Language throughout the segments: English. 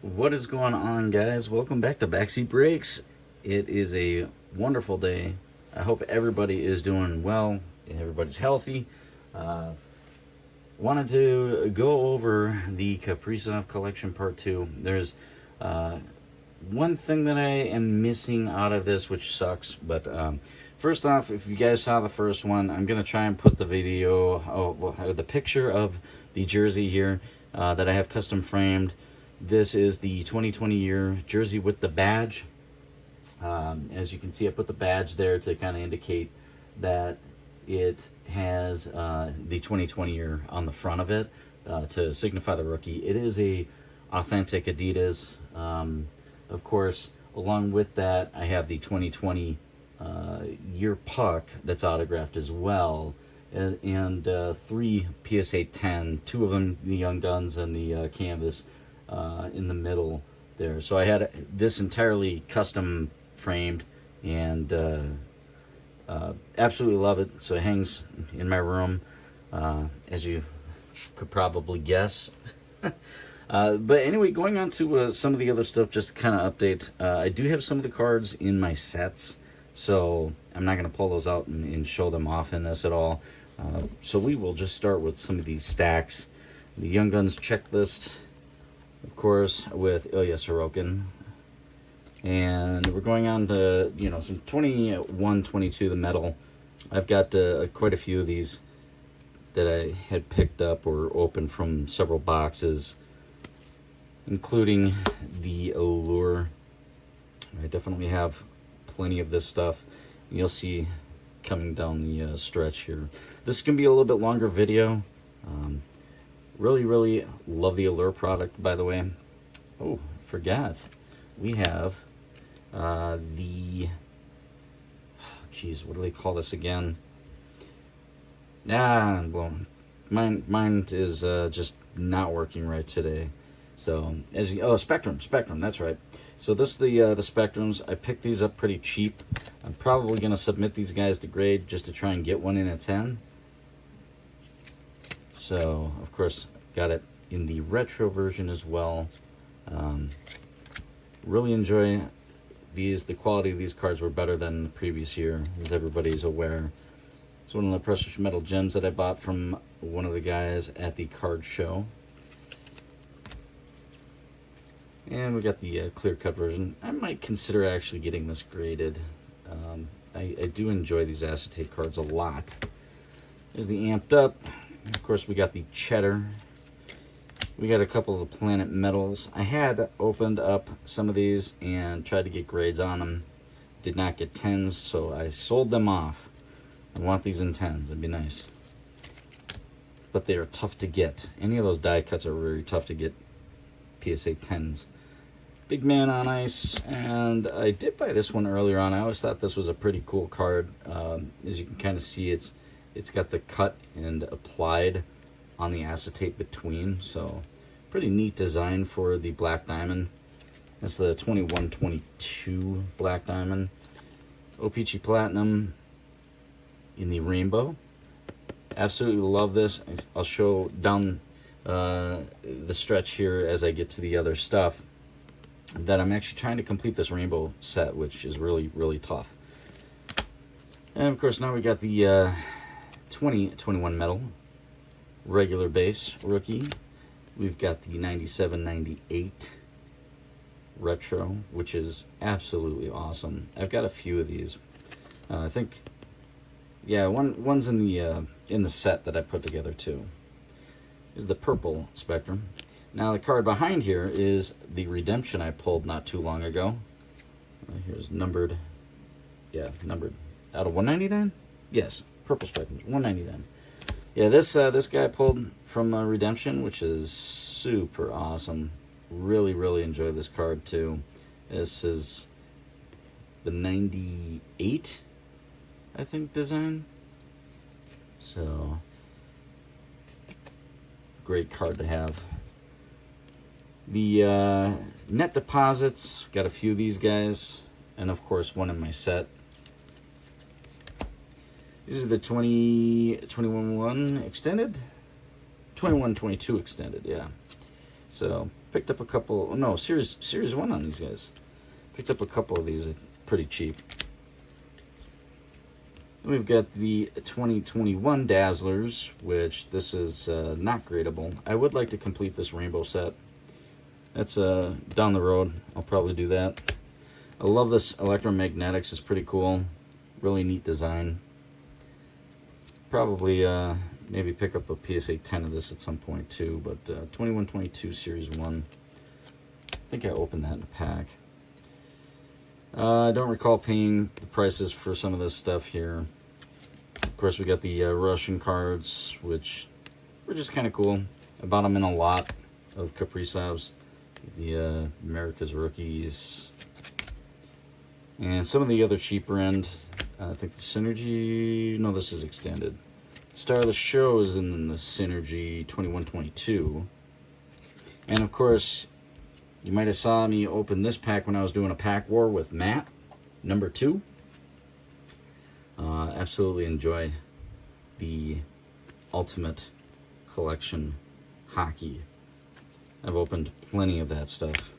What is going on, guys? Welcome back to Backseat Breaks. It is a wonderful day. I hope everybody is doing well and everybody's healthy. Wanted to go over the Kaprizov collection part 2. There's one thing that I am missing out of this, which sucks, but first off, if you guys saw the first one, I'm going to try and put the the picture of the jersey here that I have custom framed. This is the 2020 year jersey with the badge. As you can see, I put the badge there to kind of indicate that it has the 2020 year on the front of it to signify the rookie. It is a authentic Adidas. Of course, along with that, I have the 2020 year puck that's autographed as well. And 3 PSA 10, 2 of them the Young Guns and the canvas in the middle there. So I had this entirely custom framed and absolutely love it. So it hangs in my room, as you could probably guess. But anyway, going on to some of the other stuff, just to kind of update. I do have some of the cards in my sets, so I'm not going to pull those out and show them off in this at all. So we will just start with some of these stacks. The Young Guns checklist, of course, with Ilya Sorokin. And we're going on to, some 21, 22, the metal. I've got quite a few of these that I had picked up or opened from several boxes, including the Allure. I definitely have plenty of this stuff. You'll see coming down the stretch here. This is going to be a little bit longer video. Really love the Allure product, by the way. Oh, forgot. We have what do they call this again? Well, mine is just not working right today. So Spectrum, that's right. So this is the Spectrums. I picked these up pretty cheap. I'm probably gonna submit these guys to grade just to try and get one in a 10. So of course got it in the retro version as well. Really enjoy these. The quality of these cards were better than the previous year, as everybody's aware. It's one of the precious metal gems that I bought from one of the guys at the card show. And we got the clear cut version. I might consider actually getting this graded. I do enjoy these acetate cards a lot. There's the amped up. Of course, we got the cheddar. We got a couple of the planet metals. I had opened up some of these and tried to get grades on them. Did not get 10s, so I sold them off. I want these in 10s. It'd be nice. But they are tough to get. Any of those die cuts are really tough to get. PSA 10s. Big Man on Ice, and I did buy this one earlier on. I always thought this was a pretty cool card. As you can kind of see, it's got the cut and applied on the acetate between, so pretty neat design for the Black Diamond. That's the 21-22 Black Diamond. O-Pee-Chee Platinum in the rainbow. Absolutely love this. I'll show down the stretch here as I get to the other stuff that I'm actually trying to complete this rainbow set, which is really tough. And of course now we got the 2021 metal regular base rookie. We've got the 97-98 retro, which is absolutely awesome. I've got a few of these. I think, yeah, one's in the set that I put together too. Is the purple Spectrum. Now the card behind here is the Redemption I pulled not too long ago. Here's numbered. Yeah, numbered. Out of 199? Yes, purple Spectrum, 199. Yeah, this guy pulled from Redemption, which is super awesome. Really enjoy this card too. This is the 98, I think, design. So great card to have. The net deposits, got a few of these guys, and of course one in my set. These are the 21 extended? 21-22 extended, yeah. So Picked up a couple, no, Series 1 on these guys. Picked up a couple of these pretty cheap. We've got the 2021 Dazzlers, which this is not gradable. I would like to complete this rainbow set. That's down the road. I'll probably do that. I love this electromagnetics. It's pretty cool. Really neat design. Probably maybe pick up a PSA 10 of this at some point too. But 2122 Series 1. I think I opened that in a pack. I don't recall paying the prices for some of this stuff here. Of course, we got the Russian cards, which were just kind of cool. I bought them in a lot of Kaprizovs. The America's Rookies. And some of the other cheaper end. I think the Synergy... No, this is extended. Star of the Show is in the Synergy 2122. And of course, you might have saw me open this pack when I was doing a pack war with Matt, number 2. Absolutely enjoy the Ultimate Collection hockey. I've opened plenty of that stuff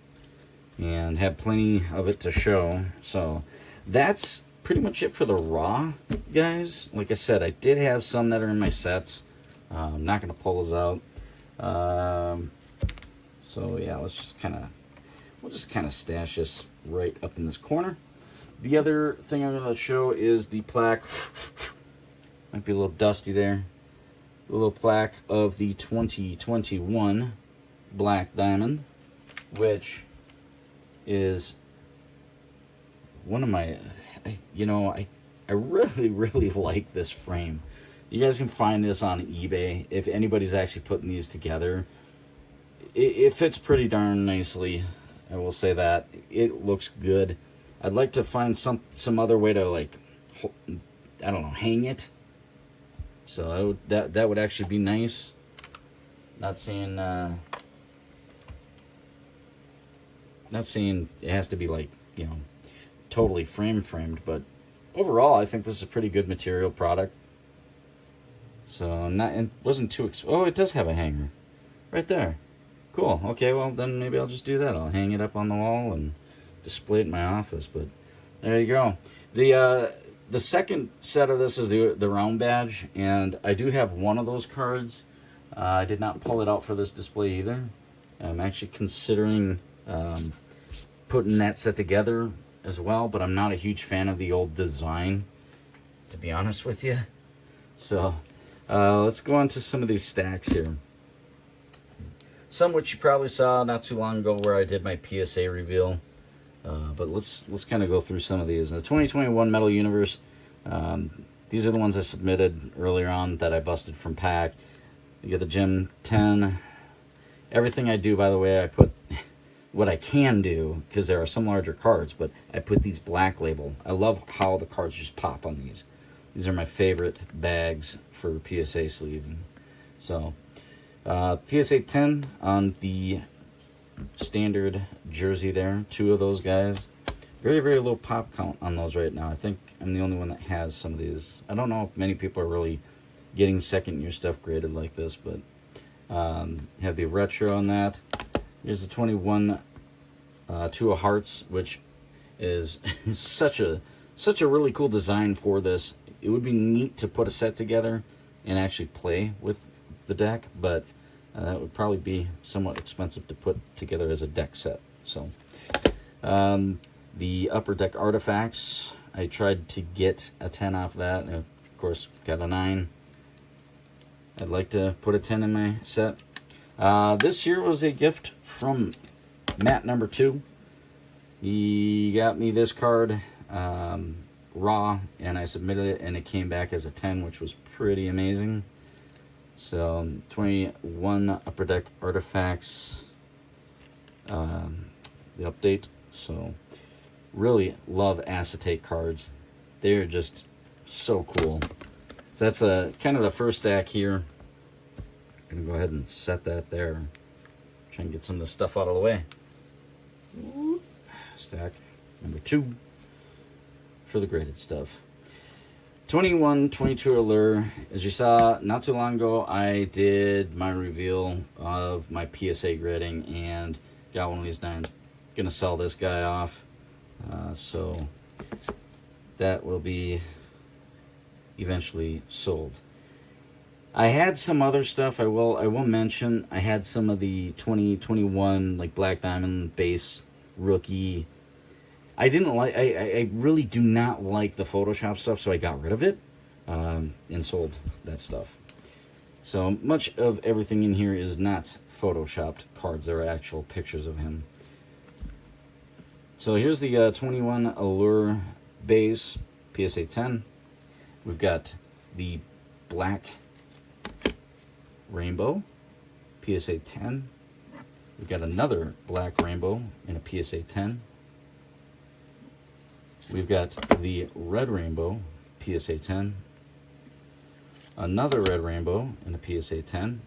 and have plenty of it to show. So that's pretty much it for the raw, guys. Like I said, I did have some that are in my sets. I'm not going to pull those out. So yeah, we'll just kind of stash this right up in this corner. The other thing I'm going to show is the plaque. Might be a little dusty there. The little plaque of the 2021 Black Diamond, which is one of my, I really like this frame. You guys can find this on eBay if anybody's actually putting these together. It fits pretty darn nicely. I will say that. It looks good. I'd like to find some other way to, like, I don't know, hang it. So that would actually be nice. Not saying it has to be, like, you know, totally framed, but overall I think this is a pretty good material product. So it wasn't too oh, it does have a hanger right there. Cool. Okay, well then maybe I'll just do that. I'll hang it up on the wall and display it in my office. But there you go. The second set of this is the round badge, and I do have one of those cards. I did not pull it out for this display either. I'm actually considering putting that set together as well, but I'm not a huge fan of the old design, to be honest with you. So let's go on to some of these stacks here. Some which you probably saw not too long ago where I did my PSA reveal. But let's kind of go through some of these. The 2021 Metal Universe. These are the ones I submitted earlier on that I busted from pack. You get the Gem 10. Everything I do, by the way, I put what I can do, because there are some larger cards, but I put these black label. I love how the cards just pop on these. These are my favorite bags for PSA sleeving. So, PSA 10 on the standard jersey there. 2 of those guys. Very, very low pop count on those right now. I think I'm the only one that has some of these. I don't know if many people are really getting second year stuff graded like this, but have the retro on that. Here's the 21 Two of Hearts, which is such a really cool design for this. It would be neat to put a set together and actually play with the deck, but that would probably be somewhat expensive to put together as a deck set. So the Upper Deck Artifacts, I tried to get a 10 off that, and of course got a 9. I'd like to put a 10 in my set. This here was a gift from Matt number 2. He got me this card raw, and I submitted it, and it came back as a 10, which was pretty amazing. So 21 Upper Deck Artifacts, the update. So really love acetate cards. They're just so cool. So that's kind of the first stack here. I'm gonna go ahead and set that there. Try and get some of this stuff out of the way. Stack number 2 for the graded stuff. 21, 22 Allure. As you saw not too long ago, I did my reveal of my PSA grading and got one of these nines. Gonna sell this guy off. So that will be eventually sold. I had some other stuff I will mention. I had some of the 2021 like Black Diamond base rookie. I didn't like. I really do not like the Photoshop stuff, so I got rid of it and sold that stuff. So much of everything in here is not Photoshopped cards. There are actual pictures of him. So here's the 21 Allure base PSA 10. We've got the Black Rainbow PSA 10. We've got another Black Rainbow in a PSA 10. We've got the Red Rainbow PSA 10. Another Red Rainbow in a PSA 10.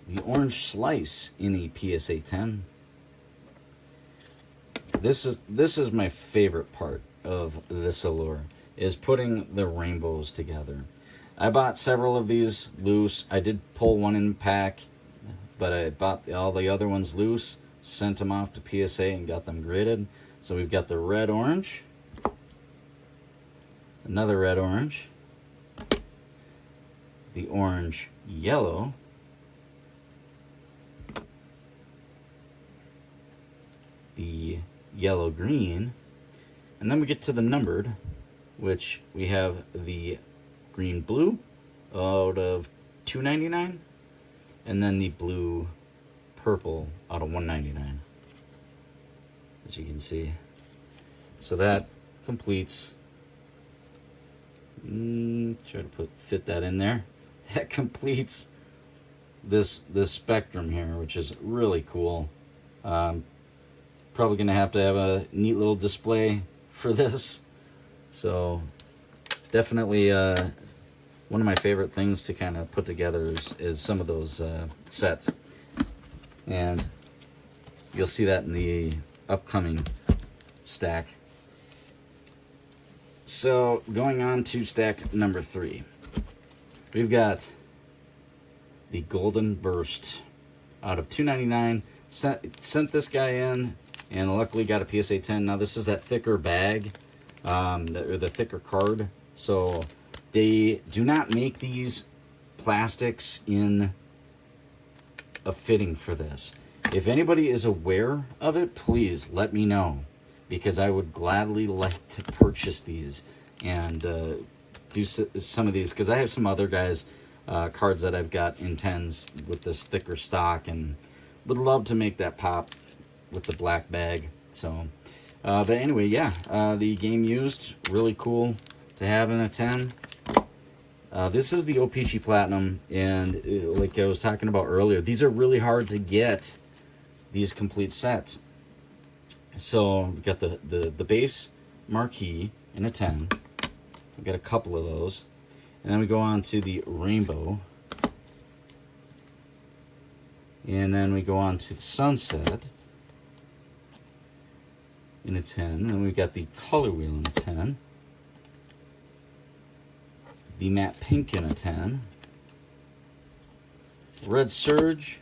The Orange Slice in a PSA 10. This is my favorite part of this Allure, is putting the rainbows together. I bought several of these loose. I did pull one in pack, but I bought all the other ones loose, sent them off to PSA and got them graded. So we've got the red orange, another red orange, the orange yellow, the yellow green, and then we get to the numbered, which we have the green blue out of $2.99, and then the blue purple out of $1.99, as you can see. So that completes, try to fit that in there. That completes this spectrum here, which is really cool. Probably gonna have to have a neat little display for this. So definitely one of my favorite things to kind of put together is some of those sets. And you'll see that in the upcoming stack. So going on to stack number 3. We've got the Golden Burst out of $2.99. Sent this guy in and luckily got a PSA 10. Now this is that thicker bag, or the thicker card. So they do not make these plastics in a fitting for this. If anybody is aware of it, please let me know, because I would gladly like to purchase these and do some of these, because I have some other guys cards that I've got in 10s with this thicker stock and would love to make that pop with the black bag. So but anyway, yeah, the game used, really cool to have in a 10. This is the O-Pee-Chee Platinum, and like I was talking about earlier, these are really hard to get, these complete sets. So we've got the base marquee in a 10. We've got a couple of those. And then we go on to the rainbow. And then we go on to the sunset in a 10. And then we've got the color wheel in a 10. The matte pink in a 10. Red Surge.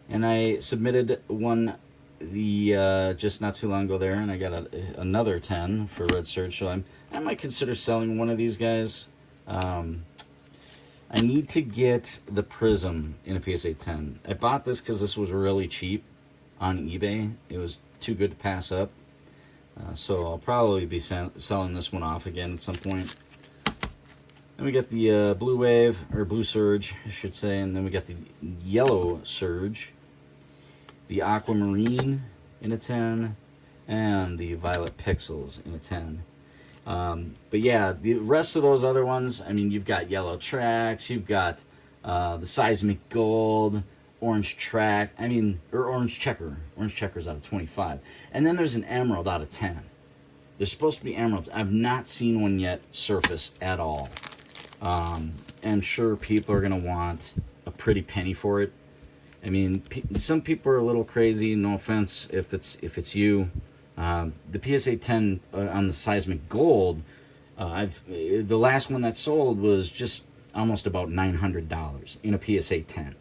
And I submitted one just not too long ago there, and I got another 10 for Red Surge. So I might consider selling one of these guys. I need to get the Prism in a PSA 10. I bought this because this was really cheap on eBay. It was too good to pass up. So I'll probably be selling this one off again at some point. Then we got the Blue Wave, or Blue Surge, I should say, and then we got the Yellow Surge, the Aquamarine in a 10, and the Violet Pixels in a 10. But yeah, the rest of those other ones, I mean, you've got Yellow Tracks, you've got the Seismic Gold, Orange Track, or Orange Checker. Orange Checker's out of 25. And then there's an Emerald out of 10. There's supposed to be emeralds. I've not seen one yet surface at all. I'm sure people are going to want a pretty penny for it. I mean, some people are a little crazy, no offense if it's you. The PSA 10 on the Seismic Gold, the last one that sold was just almost about $900 in a PSA 10.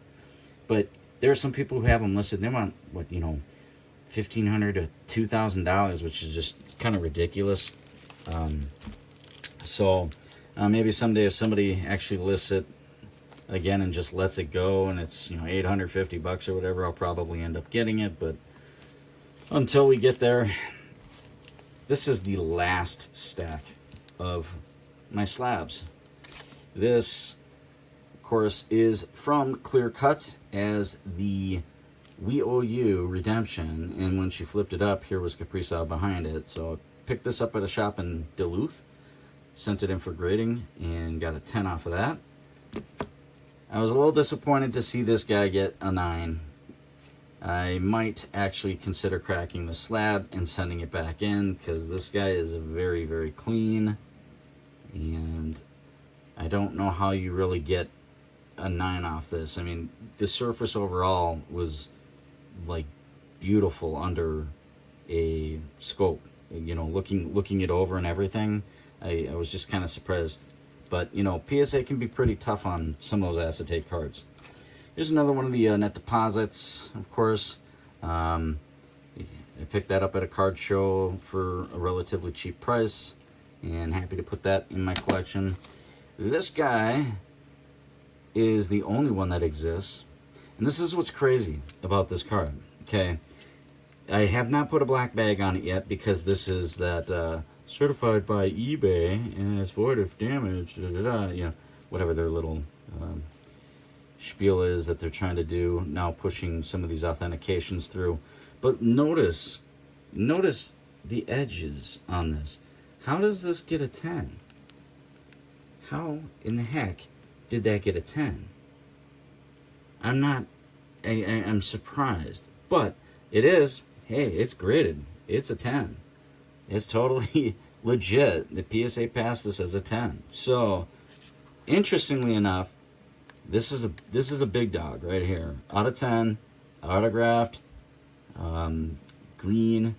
But there are some people who have them listed. They want what, $1,500 to $2,000, which is just kind of ridiculous. So maybe someday if somebody actually lists it again and just lets it go, and it's $850 or whatever, I'll probably end up getting it. But until we get there, this is the last stack of my slabs. This, of course, is from Clear Cut as the We Owe You redemption, and when she flipped it up, here was Kaprizov behind it. So I picked this up at a shop in Duluth, sent it in for grading, and got a 10 off of that. I was a little disappointed to see this guy get a 9. I might actually consider cracking the slab and sending it back in, because this guy is very, very clean, and I don't know how you really get a 9 off this. I mean, the surface overall was like beautiful under a scope. Looking it over and everything, I was just kind of surprised. But PSA can be pretty tough on some of those acetate cards. Here's another one of the net deposits, of course. I picked that up at a card show for a relatively cheap price, and happy to put that in my collection. This guy is the only one that exists, and this is what's crazy about this card. Okay, I have not put a black bag on it yet, because this is that certified by eBay and it's void of damage, whatever their little spiel is that they're trying to do now, pushing some of these authentications through. But notice the edges on this. How does this get a 10? How in the heck did that get a 10? I'm surprised, but it is. Hey, it's graded. It's a 10. It's totally legit. The PSA passed this as a 10. So, interestingly enough, this is a big dog right here. Out of 10, autographed, green.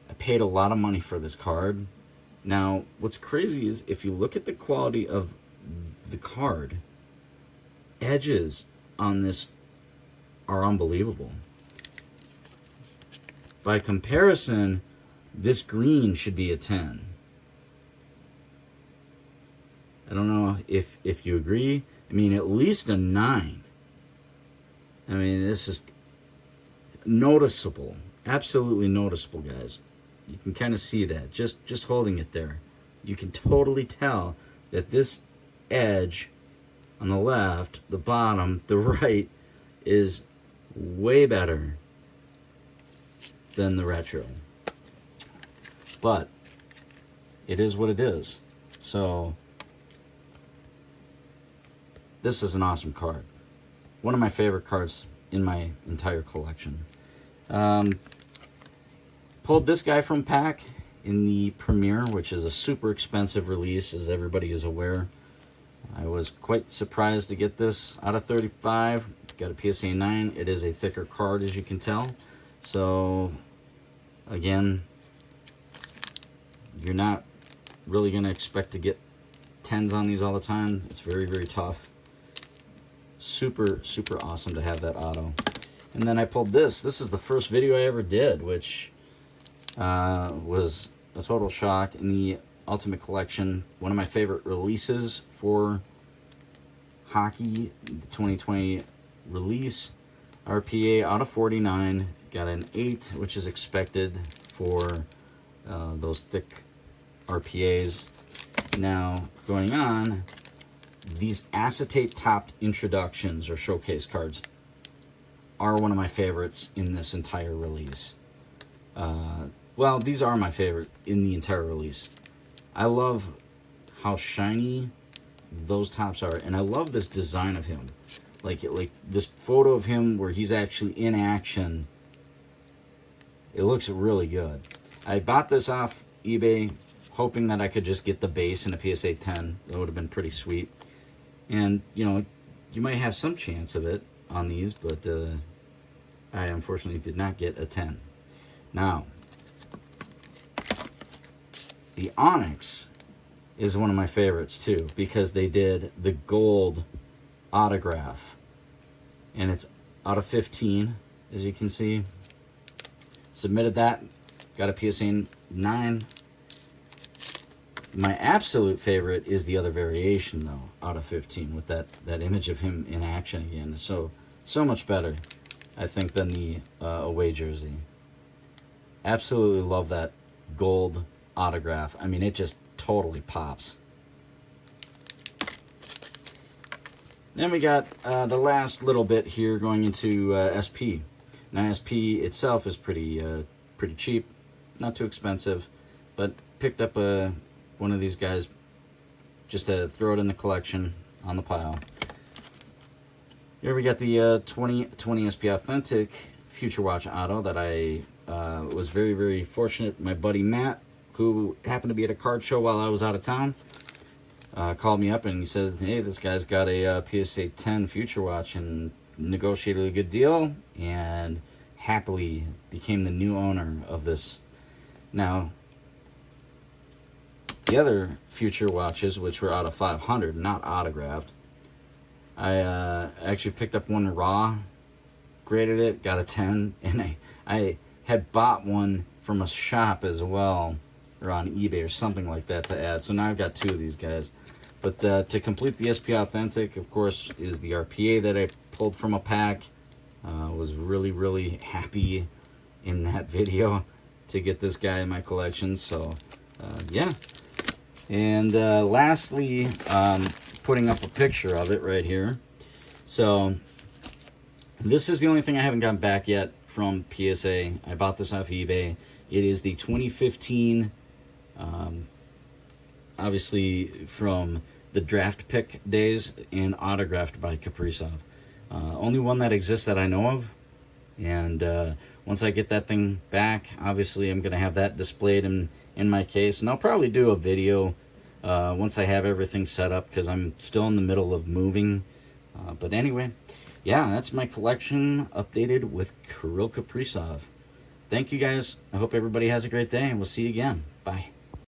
I paid a lot of money for this card. Now, what's crazy is if you look at the quality of the card, edges on this are unbelievable. By comparison, this green should be a 10. I don't know if you agree. I mean, at least a 9. I mean, this is noticeable. Absolutely noticeable, guys. You can kind of see that. Just holding it there. You can totally tell that this edge on the left, the bottom, the right, is way better than the retro. But it is what it is. So this is an awesome card. One of my favorite cards in my entire collection. Pulled this guy from pack in the Premiere, which is a super expensive release, as everybody is aware. I was quite surprised to get this out of 35. Got a PSA 9. It is a thicker card, as you can tell. So, again, you're not really going to expect to get 10s on these all the time. It's very, very tough. Super, super awesome to have that auto. And then I pulled this. This is the first video I ever did, which was a total shock. In the Ultimate Collection, one of my favorite releases for hockey, the 2020 release. RPA out of 49, got an 8, which is expected for those thick RPAs. Now, going on, these acetate topped introductions or showcase cards are one of my favorites in this entire release. Well, these are my favorite in the entire release. I love how shiny those tops are, and I love this design of him. Like this photo of him where he's actually in action. It looks really good. I bought this off eBay, hoping that I could just get the base in a PSA 10. That would have been pretty sweet. And, you might have some chance of it on these, but I unfortunately did not get a 10. Now, The Onyx is one of my favorites too, because they did the gold autograph, and it's out of 15, as you can see. Submitted that, got a PSA 9. My absolute favorite is the other variation though, out of 15, with that image of him in action again. It's so much better, I think, than the away jersey. Absolutely love that gold autograph. I mean, it just totally pops. Then we got the last little bit here going into SP. Now SP itself is pretty cheap, not too expensive, but picked up one of these guys just to throw it in the collection on the pile. Here we got the 2020 SP Authentic Future Watch Auto that I was very fortunate. My buddy Matt, who happened to be at a card show while I was out of town, called me up and he said, hey, this guy's got a PSA 10 Future Watch, and negotiated a good deal and happily became the new owner of this. Now, the other Future Watches, which were out of 500, not autographed, I actually picked up one raw, graded it, got a 10, and I had bought one from a shop as well, or on eBay or something like that, to add. So now I've got two of these guys. But to complete the SP Authentic, of course, is the RPA that I pulled from a pack. Was really happy in that video to get this guy in my collection. So yeah. And lastly, putting up a picture of it right here. So this is the only thing I haven't gotten back yet from PSA. I bought this off eBay. It is the 2015, obviously from the draft pick days, and autographed by Kaprizov. Only one that exists that I know of. And once I get that thing back, obviously I'm going to have that displayed in my case. And I'll probably do a video once I have everything set up, because I'm still in the middle of moving. But anyway, yeah, that's my collection updated with Kirill Kaprizov. Thank you guys. I hope everybody has a great day, and we'll see you again. Bye.